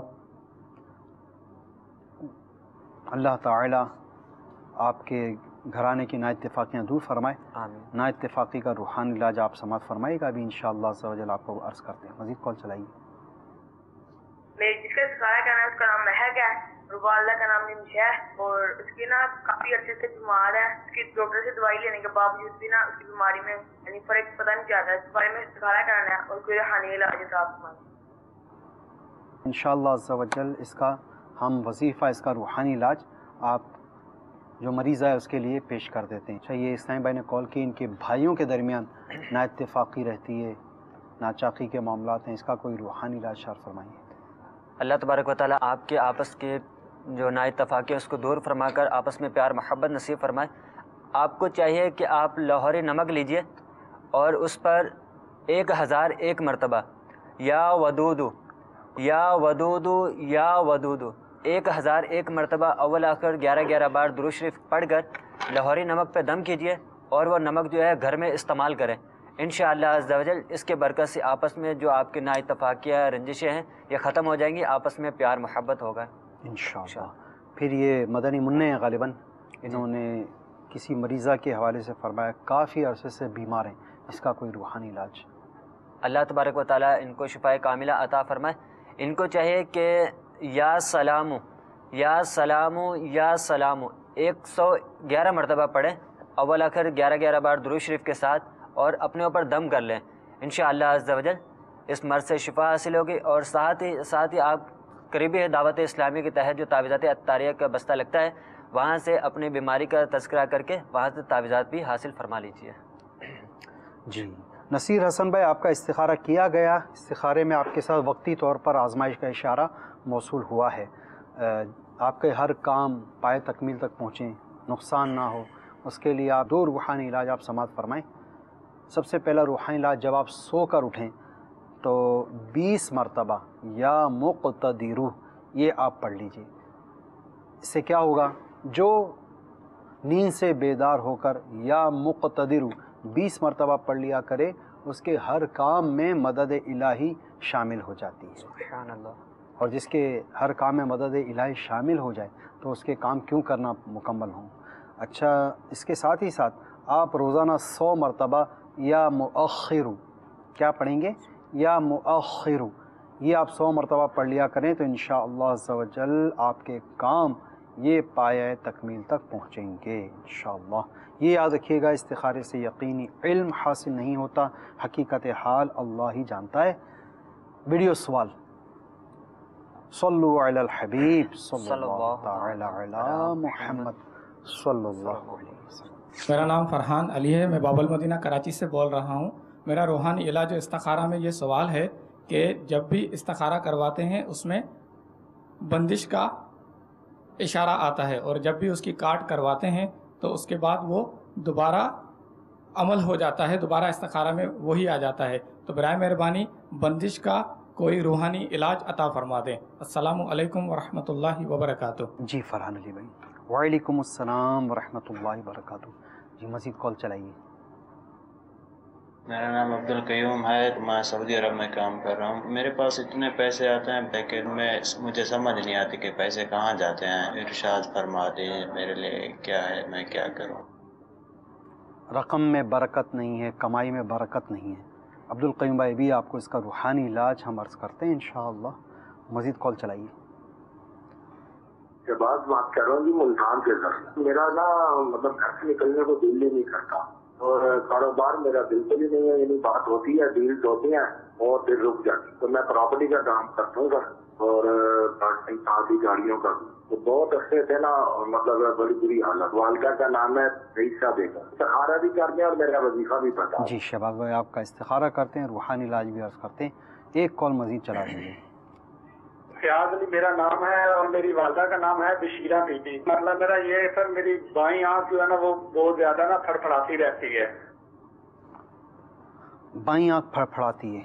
اللہ تعالی آپ کے گھرانے کی نا اتفاقیاں دور فرمائے. نا اتفاقی کا روحانی علاج آپ سماعت فرمائے گا بھی انشاءاللہ عز و جل. آپ کو عرض کرتے ہیں. مزید کال چلائیے. جس کا استخارہ کرنا ہے اس کا نام مہک ہے. اور والدہ کا نام نمشا ہے، اور اس کی نا کافی عرصے سے بیمار ہے. اس کی ڈاکٹر سے دوائی لینے کے باوجود بھی نا اس کی بیماری میں یعنی فرق پتہ نہیں چلتا ہے. اس بارے میں استخارہ کرنا ہے اور کوئی روحانی علاج آپ فرمائیں. انشاءاللہ عز و جل اس کا ہم وظیفہ، اس کا روحانی علاج آپ جو مریض ہے اس کے لیے پیش کر دیتے ہیں. اچھا، یہ اسلام بھائی نے کال کی، ان کے بھائیوں کے درمیان نا اتفاقی رہتی ہے، ناچاقی کے معاملات ہیں، اس کا کوئی روحانی علاج شرح فرمائیے. اللہ تبارک و تعالیٰ آپ کے آپس کے جو نا اتفاقی ہے اس کو دور فرما کر آپس میں پیار محبت نصیب فرمائے. آپ کو چاہیے کہ آپ لاہوری نمک لیجئے اور اس پر 1001 مرتبہ یا ودودو یا ودودو یا ودودو 1001 مرتبہ اول آخر 11 بار درود شریف پڑھ کر لاہوری نمک پہ دم کیجئے اور وہ نمک جو ہے گھر میں استعمال کریں. انشاءاللہ عز و جل اس کے برکت سے آپس میں جو آپ کے نا اتفاقیہ رنجشیں ہیں یہ ختم ہو جائیں گی، آپس میں پیار محبت ہوگا انشاءاللہ. پھر یہ مدنی منع ہیں غالباً، انہوں نے کسی مریضہ کے حوالے سے فرمایا کافی عرصے سے بیمار ہیں، اس کا کوئی روحانی علاج.11 تبارک و تعالیٰ ان کو شفائے کاملہ عطا فرمائے. ان کو چاہیے کہ یا سلامو یا سلامو یا سلامو 111 مرتبہ پڑھیں اول آخر 11 بار درود شریف کے ساتھ اور اپنے اوپر دم کر لیں. انشاءاللہ عز و جل اس مرض سے شفا حاصل ہوگی. اور ساتھ ہی آپ قریبی دعوت اسلامی کے تحت جو تعویذات عطاریہ کا بستہ لگتا ہے وہاں سے اپنی بیماری کا تذکرہ کر کے وہاں سے تعویذات بھی حاصل فرما لیجیے. جی نصیر حسن بھائی، آپ کا استخارہ کیا گیا. استخارے میں آپ کے ساتھ وقتی طور پر آزمائش کا اشارہ موصول ہوا ہے. آپ کے ہر کام پائے تکمیل تک پہنچیں، نقصان نہ ہو، اس کے لیے آپ 2 روحانی علاج آپ سماعت فرمائیں. سب سے پہلا روحانی علاج، جب آپ سو کر اٹھیں تو 20 مرتبہ یا مقتدرو یہ آپ پڑھ لیجئے. اس سے کیا ہوگا، جو نیند سے بیدار ہو کر یا مقتدرو 20 مرتبہ پڑھ لیا کرے اس کے ہر کام میں مدد الہی شامل ہو جاتی ہے. سبحان اللہ. اور جس کے ہر کام میں مدد الہی شامل ہو جائے تو اس کے کام کیوں کرنا مکمل ہوں. اچھا، اس کے ساتھ ہی ساتھ آپ روزانہ 100 مرتبہ یا مؤخرو کیا پڑھیں گے، یا مؤخرو یہ آپ 100 مرتبہ پڑھ لیا کریں تو انشاءاللہ عز و جل آپ کے کام یہ پایہ تکمیل تک پہنچیں گے انشاءاللہ. یہ یاد رکھیے گا، استخارے سے یقینی علم حاصل نہیں ہوتا، حقیقت حال اللہ ہی جانتا ہے. ویڈیو سوال، صلو علی الحبیب صلی اللہ تعالی علی محمد صلی اللہ علیہ وسلم. میرا نام فرحان علی ہے، میں باب المدینہ کراچی سے بول رہا ہوں. میرا روحانی علاج استخارہ میں یہ سوال ہے کہ جب بھی استخارہ کرواتے ہیں اس میں بندش کا اشارہ آتا ہے اور جب بھی اس کی کاٹ کرواتے ہیں تو اس کے بعد وہ دوبارہ عمل ہو جاتا ہے، دوبارہ استخارہ میں وہی آ جاتا ہے. تو برائے مہربانی بندش کا کوئی روحانی علاج عطا فرما دیں. السلام علیکم ورحمۃ اللہ وبرکاتہ. جی فرحان علی بھائی، وعلیکم السلام ورحمۃ اللہ وبرکاتہ. جی مزید کال چلائیے. میرا نام عبد القیوم ہے، میں سعودی عرب میں کام کر رہا ہوں. میرے پاس اتنے پیسے آتے ہیں لیکن مجھے سمجھ نہیں آتی کہ پیسے کہاں جاتے ہیں. ارشاد فرما دیں میرے لیے کیا ہے، میں کیا کروں. رقم میں برکت نہیں ہے، کمائی میں برکت نہیں ہے. عبد القیوم بھائی بھی آپ کو اس کا روحانی علاج ہم عرض کرتے ہیں انشاءاللہ. مزید کال چلائیے. شہباز بات کر رہا ہوں جی، ملتان سے. سر میرا نا مطلب گھر سے نکلنے کو دل ہی نہیں کرتا اور کاروبار میرا بالکل ہی نہیں ہے. یعنی بات ہوتی ہے، ڈیلز ہوتی ہیں اور پھر رک جاتی. تو میں پراپرٹی کا کام کرتا ہوں سر اور ساتھ گاڑیوں کا. تو بہت عرصے تھے نا مطلب بڑی بری حالت. والدہ کا نام ہے رئیسہ بیگم. استخارہ بھی کرتے ہیں اور میرا وظیفہ بھی پتا ہے. جی شہباز بھائی، آپ کا استخارہ کرتے ہیں، روحانی علاج بھی عرض کرتے ہیں. ایک کال مزید چلا دیجیے. فیاض علی میرا نام ہے اور میری والدہ کا نام ہے بشیرہ بی بی. مطلب میرا یہ ہے سر، میری بائیں آنکھ جو ہے نا وہ بہت زیادہ نا پھڑپھڑاتی رہتی ہے. بائیں آنکھ پھڑپھڑاتی ہے.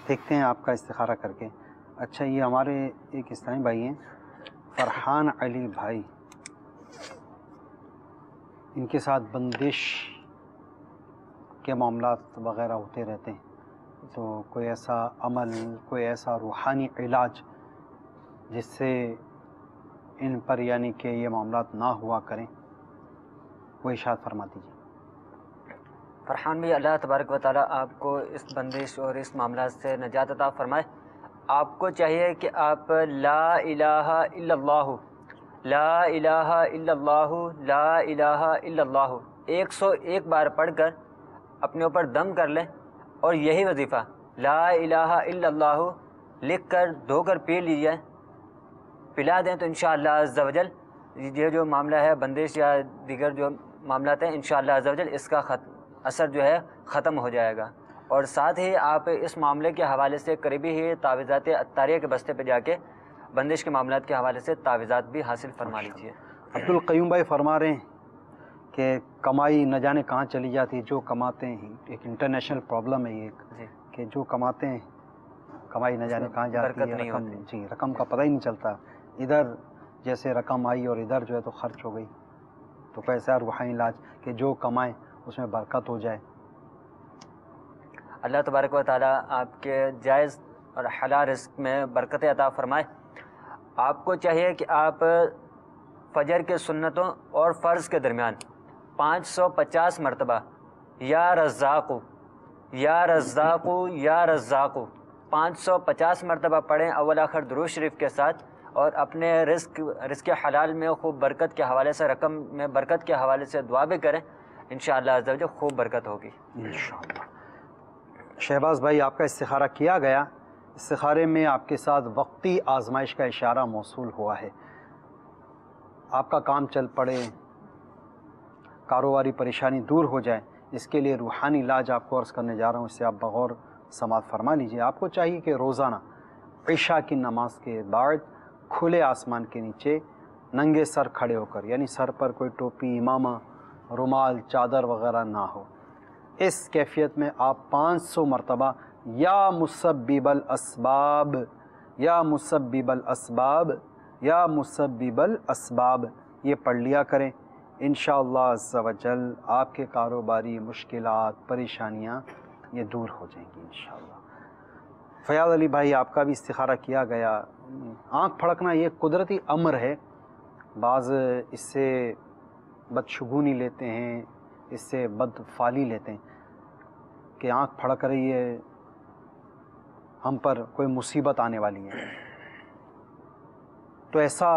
دیکھتے ہیں آپ کا استخارہ کر کے. اچھا، یہ ہمارے ایک اسلامی بھائی ہیں فرحان علی بھائی، ان کے ساتھ بندش کے معاملات وغیرہ ہوتے رہتے ہیں. تو کوئی ایسا عمل، کوئی ایسا روحانی علاج جس سے ان پر یعنی کہ یہ معاملات نہ ہوا کریں، وہ ارشاد فرما دیجیے. فرحان بھی اللہ تبارک و تعالیٰ آپ کو اس بندش اور اس معاملات سے نجات عطا فرمائے. آپ کو چاہیے کہ آپ لا الہ الا اللہ، لا الہ الا اللہ، لا الہ الا اللہ 101 بار پڑھ کر اپنے اوپر دم کر لیں، اور یہی وظیفہ لا الہ الا اللہ لکھ کر دھو کر پی لیجیے، پلا دیں تو انشاءاللہ عز و جل یہ جو معاملہ ہے بندش یا دیگر جو معاملات ہیں انشاءاللہ عز و جل اس کا اثر جو ہے ختم ہو جائے گا۔ اور ساتھ ہی آپ اس معاملے کے حوالے سے قریبی ہی تعویذات عطاریہ کے بستے پہ جا کے بندش کے معاملات کے حوالے سے تعویذات بھی حاصل فرما لیجیے۔ عبدالقیوم بھائی فرما رہے ہیں کہ کمائی نہ جانے کہاں چلی جاتی ہے، جو کماتے ہیں ایک انٹرنیشنل پرابلم ہے یہ کہ جو کماتے ہیں کمائی نہ جانے کہاں جاتی ہے، رقم جی رقم کا پتہ ہی نہیں چلتا، ادھر جیسے رقم آئی اور ادھر جو ہے تو خرچ ہو گئی۔ تو کیسا روحانی علاج کہ جو کمائیں اس میں برکت ہو جائے۔ اللہ تبارک و تعالیٰ آپ کے جائز اور حلال رزق میں برکت عطا فرمائے۔ آپ کو چاہیے کہ آپ فجر کے سنتوں اور فرض کے درمیان 550 مرتبہ یا رزاق یا رزاق یا رزاق 550 مرتبہ پڑھیں اول آخر درود شریف کے ساتھ، اور اپنے رزق حلال میں خوب برکت کے حوالے سے، رقم میں برکت کے حوالے سے دعا بھی کریں، انشاءاللہ عز و جل خوب برکت ہوگی انشاءاللہ۔ شہباز بھائی آپ کا استخارہ کیا گیا، استخارے میں آپ کے ساتھ وقتی آزمائش کا اشارہ موصول ہوا ہے، آپ کا کام چل پڑے، کاروباری پریشانی دور ہو جائے، اس کے لیے روحانی علاج آپ کو عرض کرنے جا رہا ہوں، اس سے آپ بغور سماعت فرما لیجئے۔ آپ کو چاہیے کہ روزانہ عشاء کی نماز کے بعد کھلے آسمان کے نیچے ننگے سر کھڑے ہو کر، یعنی سر پر کوئی ٹوپی، امامہ، رومال، چادر وغیرہ نہ ہو، اس کیفیت میں آپ 500 مرتبہ یا مسبب الاسباب یا مسبب الاسباب یا مسبب الاسباب یہ پڑھ لیا کریں، انشاءاللہ عز و جل آپ کے کاروباری مشکلات، پریشانیاں یہ دور ہو جائیں گی انشاءاللہ۔ فیاض علی بھائی آپ کا بھی استخارہ کیا گیا۔ آنکھ پھڑکنا یہ قدرتی امر ہے، بعض اس سے بدشگونی لیتے ہیں، اس سے بد فالی لیتے ہیں کہ آنکھ پھڑک رہی ہے، ہم پر کوئی مصیبت آنے والی ہے، تو ایسا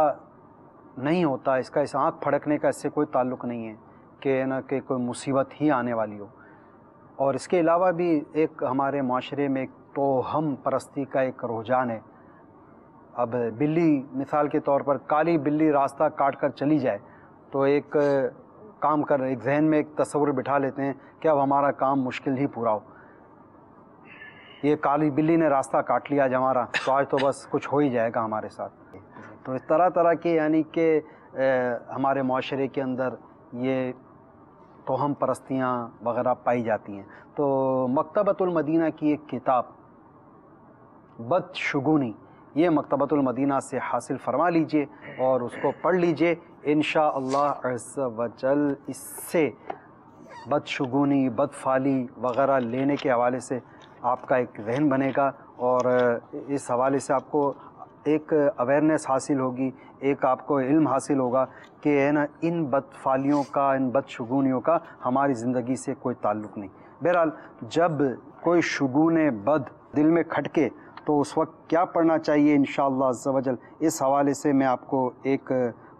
نہیں ہوتا، اس کا اس آنکھ پھڑکنے کا اس سے کوئی تعلق نہیں ہے کہ نہ کہ کوئی مصیبت ہی آنے والی ہو۔ اور اس کے علاوہ بھی ایک ہمارے معاشرے میں ایک توہم پرستی کا ایک رجحان ہے۔ اب بلی مثال کے طور پر کالی بلی راستہ کاٹ کر چلی جائے تو ایک کام کر ایک ذہن میں ایک تصور بٹھا لیتے ہیں کہ اب ہمارا کام مشکل ہی پورا ہو، یہ کالی بلی نے راستہ کاٹ لیا آج ہمارا، تو آج تو بس کچھ ہو ہی جائے گا ہمارے ساتھ۔ تو اس طرح طرح کے یعنی کہ ہمارے معاشرے کے اندر یہ توہم پرستیاں وغیرہ پائی جاتی ہیں۔ تو مکتبۃ المدینہ کی ایک کتاب بدشگونی، یہ مکتبۃ المدینہ سے حاصل فرما لیجئے اور اس کو پڑھ لیجئے، انشاءاللہ عز و جل اس سے بدشگونی، بدفالی وغیرہ لینے کے حوالے سے آپ کا ایک ذہن بنے گا، اور اس حوالے سے آپ کو ایک اویئرنیس حاصل ہوگی، ایک آپ کو علم حاصل ہوگا کہ ہے نا ان بدفالیوں کا، ان بدشگونیوں کا ہماری زندگی سے کوئی تعلق نہیں۔ بہرحال جب کوئی شگون بد دل میں کھٹکے تو اس وقت کیا پڑھنا چاہیے انشاءاللہ عز و جل، اس حوالے سے میں آپ کو ایک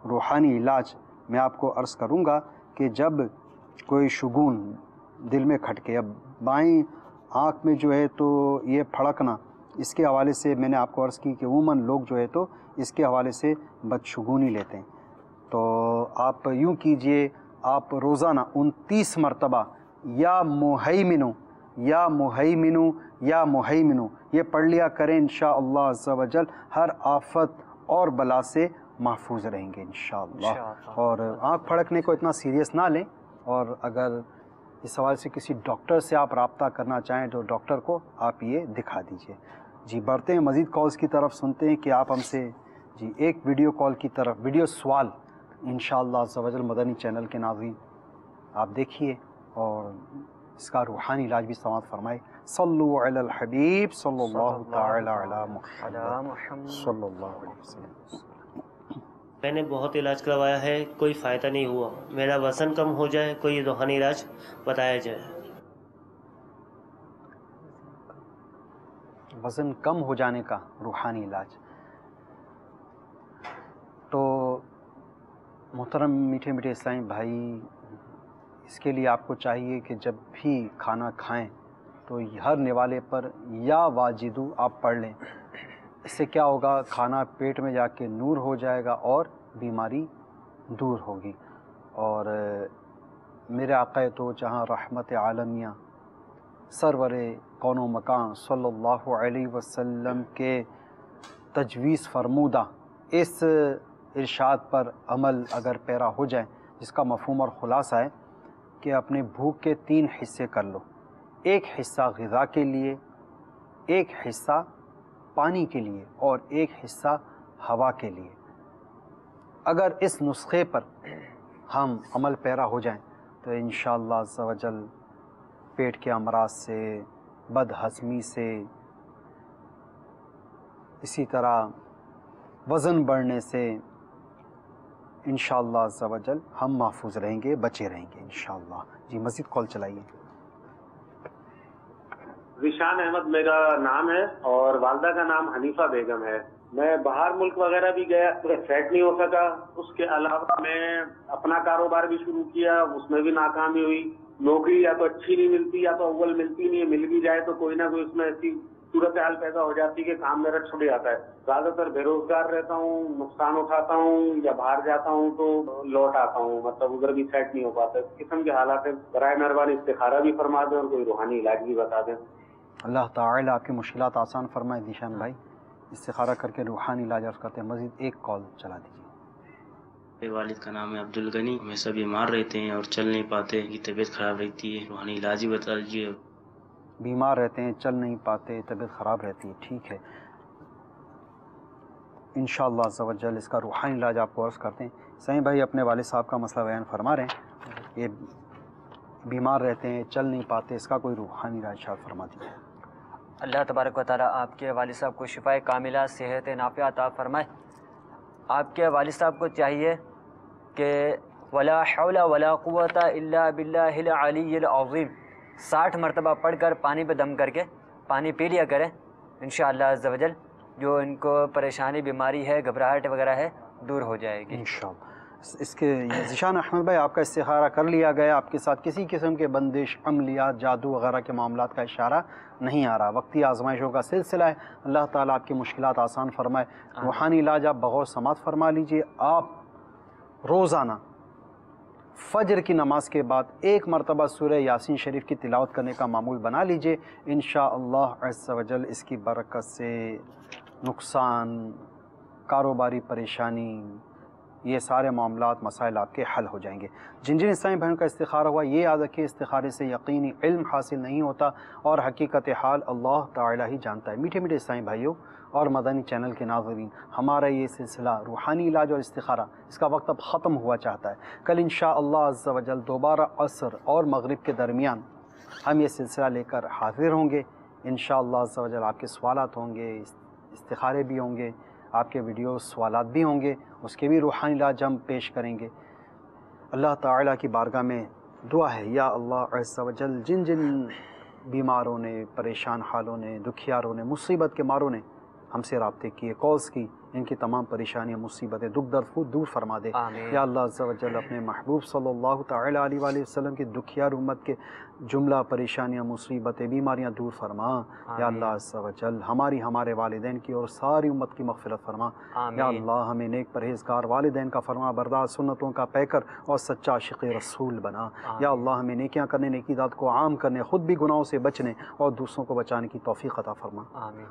روحانی علاج میں آپ کو عرض کروں گا کہ جب کوئی شگون دل میں کھٹکے، اب بائیں آنکھ میں جو ہے تو یہ پھڑکنا، اس کے حوالے سے میں نے آپ کو عرض کی کہ عموماً لوگ جو ہے تو اس کے حوالے سے بدشگونی لیتے ہیں، تو آپ یوں کیجئے، آپ روزانہ 29 مرتبہ یا مہیمنو یا مہیمنو یا مہیمنو یہ پڑھ لیا کریں، انشاءاللہ عز و جل ہر آفت اور بلا سے محفوظ رہیں گے انشاءاللہ۔ اور آنکھ پھڑکنے کو اتنا سیریس نہ لیں، اور اگر اس حوالے سے کسی ڈاکٹر سے آپ رابطہ کرنا چاہیں تو ڈاکٹر کو آپ یہ دکھا دیجئے۔ جی بڑھتے ہیں مزید کالز کی طرف، سنتے ہیں کہ آپ ہم سے جی ایک ویڈیو کال کی طرف، ویڈیو سوال انشاءاللہ عز و جل مدنی چینل کے ناظرین آپ دیکھیے اور اس کا روحانی علاج بھی سماعت فرمائے۔ صلو علی الحبیب صلی اللہ تعالی علی محمد صلی اللہ علیہ وسلم۔ میں نے بہت علاج کروایا ہے، کوئی فائدہ نہیں ہوا، میرا وزن کم ہو جائے، کوئی روحانی علاج بتایا جائے۔ وزن کم ہو جانے کا روحانی علاج. تو محترم میٹھے میٹھے اسلامی بھائی، اس کے لیے آپ کو چاہیے کہ جب بھی کھانا کھائیں تو ہر نوالے پر یا واجدو آپ پڑھ لیں. اس سے کیا ہوگا، کھانا پیٹ میں جا کے نور ہو جائے گا اور بیماری دور ہوگی. اور میرے آقا تو جہاں رحمت عالمیہ سرور کون و مکان صلی اللہ علیہ وسلم کے تجویز فرمودہ اس ارشاد پر عمل اگر پیرا ہو جائے، جس کا مفہوم اور خلاصہ ہے کہ اپنے بھوک کے 3 حصے کر لو. ایک حصہ غذا کے لیے، ایک حصہ پانی کے لیے اور ایک حصہ ہوا کے لیے. اگر اس نسخے پر ہم عمل پیرا ہو جائیں تو انشاءاللہ عز و جل پیٹ کے امراض سے، بد ہضمی سے، اسی طرح وزن بڑھنے سے انشاءاللہ عز و جل ہم محفوظ رہیں گے، بچے رہیں گے انشاءاللہ. جی مزید کال چلائیے. ذیشان احمد میرا نام ہے اور والدہ کا نام حنیفہ بیگم ہے. میں باہر ملک وغیرہ بھی گیا، سیٹ نہیں ہو سکا. اس کے علاوہ میں اپنا کاروبار بھی شروع کیا، اس میں بھی ناکامی ہوئی. نوکری یا تو اچھی نہیں ملتی یا تو اول ملتی نہیں ہے، مل بھی جائے تو کوئی نہ کوئی اس میں ایسی صورتحال پیدا ہو جاتی کہ کام میرا چھوٹ جاتا ہے. زیادہ تر بے روزگار رہتا ہوں، نقصان اٹھاتا ہوں، یا باہر جاتا ہوں تو لوٹ آتا ہوں، مطلب ادھر بھی سیٹ نہیں ہو پاتا. اس قسم کے حالات ہیں. برائے مہربانی استخارہ بھی فرما دیں اور کوئی روحانی علاج بھی بتا دیں. اللہ تعالیٰ آپ کی مشکلات آسان فرمائے. ذیشان بھائی استخارہ کر کے روحانی علاج عرض کرتے ہیں. مزید ایک کال چلا دیجیے. میرے والد کا نام ہے عبدالغنی. ہمیشہ بیمار رہتے ہیں اور چل نہیں پاتے، ان کی طبیعت خراب رہتی ہے. روحانی علاج ہی بتا دیجیے. بیمار رہتے ہیں، چل نہیں پاتے، طبیعت خراب رہتی ہے. ٹھیک ہے، انشاءاللہ عز و جل اس کا روحانی علاج آپ کو عرض کرتے ہیں. صحیح بھائی اپنے والد صاحب کا مسئلہ بیان فرما رہے ہیں. یہ بیمار رہتے ہیں، چل نہیں پاتے، اس کا کوئی روحانی علاج ارشاد فرما دیجیے. اللہ تبارک و تعالیٰ آپ کے والد صاحب کو شفائے کاملہ، صحت نافعہ عطا فرمائے. آپ کے والد صاحب کو چاہیے کہ ولا حول ولا قوت الا باللہ العلی العظیم 60 مرتبہ پڑھ کر پانی پہ دم کر کے پانی پی لیا کریں. انشاءاللہ عز و جل جو ان کو پریشانی، بیماری ہے، گھبراہٹ وغیرہ ہے، دور ہو جائے گی انشاءاللہ. اس کے ذیشان احمد بھائی آپ کا استخارہ کر لیا گیا. آپ کے ساتھ کسی قسم کے بندش، عملیات، جادو وغیرہ کے معاملات کا اشارہ نہیں آ رہا. وقتی آزمائشوں کا سلسلہ ہے. اللہ تعالیٰ آپ کی مشکلات آسان فرمائے. روحانی علاج آپ بغور سماعت فرما لیجئے. آپ روزانہ فجر کی نماز کے بعد 1 مرتبہ سورہ یاسین شریف کی تلاوت کرنے کا معمول بنا لیجئے. انشاءاللہ عز و جل اس کی برکت سے نقصان، کاروباری پریشانی، یہ سارے معاملات، مسائل آپ کے حل ہو جائیں گے. جن جن اسلامی بہنوں کا استخارہ ہوا یہ یاد رکھیں استخارے سے یقینی علم حاصل نہیں ہوتا اور حقیقت حال اللہ تعالی ہی جانتا ہے. میٹھے میٹھے اسلامی بھائیوں اور مدنی چینل کے ناظرین، ہمارا یہ سلسلہ روحانی علاج اور استخارہ اس کا وقت اب ختم ہوا چاہتا ہے. کل انشاءاللہ عز و جل دوبارہ عصر اور مغرب کے درمیان ہم یہ سلسلہ لے کر حاضر ہوں گے. انشاءاللہ عز و جل آپ کے سوالات ہوں گے، استخارے بھی ہوں گے، آپ کے ویڈیو سوالات بھی ہوں گے، اس کے بھی روحانی علاج ہم پیش کریں گے. اللہ تعالیٰ کی بارگاہ میں دعا ہے یا اللہ عز و جل جن جن بیماروں نے، پریشان حالوں نے، دکھیاروں نے، مصیبت کے ماروں نے ہم سے رابطے کیے، کالز کی، ان کی تمام پریشانیاں، مصیبتیں، دکھ درد دور فرما دے. یا اللہ عز و جل اپنے محبوب صلی اللہ تعالی علیہ وآلہ وسلم کی دکھیار امت کے جملہ پریشانیاں، مصیبتیں، بیماریاں دور فرما. یا اللہ عز و جل ہمارے والدین کی اور ساری امت کی مغفرت فرما. یا اللہ ہمیں نیک پرہیزگار والدین کا فرما بردار، سنتوں کا پیکر اور سچا عاشق رسول بنا. یا اللہ ہمیں نیکیاں کرنے، نیکی داد کو عام کرنے، خود بھی گناہوں سے بچنے اور دوسروں کو بچانے کی توفیق عطا فرما.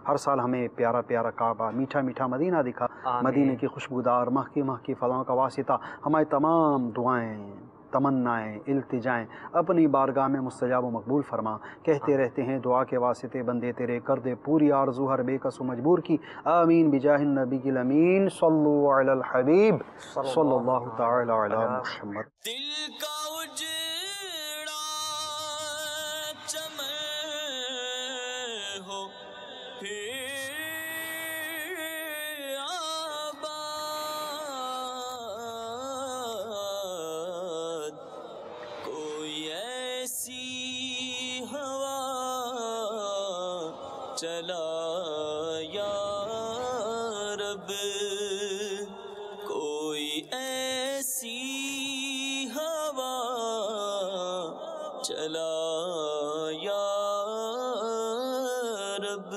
ہر سال ہمیں پیارا پیارا کعبہ، میٹھا میٹھا مدینہ دکھا. مدینے کی خوشبودار مہکی فضاؤں کا واسطہ ہماری تمام دعائیں، تمنائیں، التجائیں اپنی بارگاہ میں مستجاب و مقبول فرما. کہتے رہتے ہیں دعا کے واسطے بندے تیرے کر دے پوری آرزو ہر بے کس و مجبور کی. آمین بجاہ النبی الامین صلو علی الحبیب صلی اللہ تعالی علی محمد. دل کا اجڑا چمن ہو پھر چلا رب کوئی ایسی ہوا چلا یا رب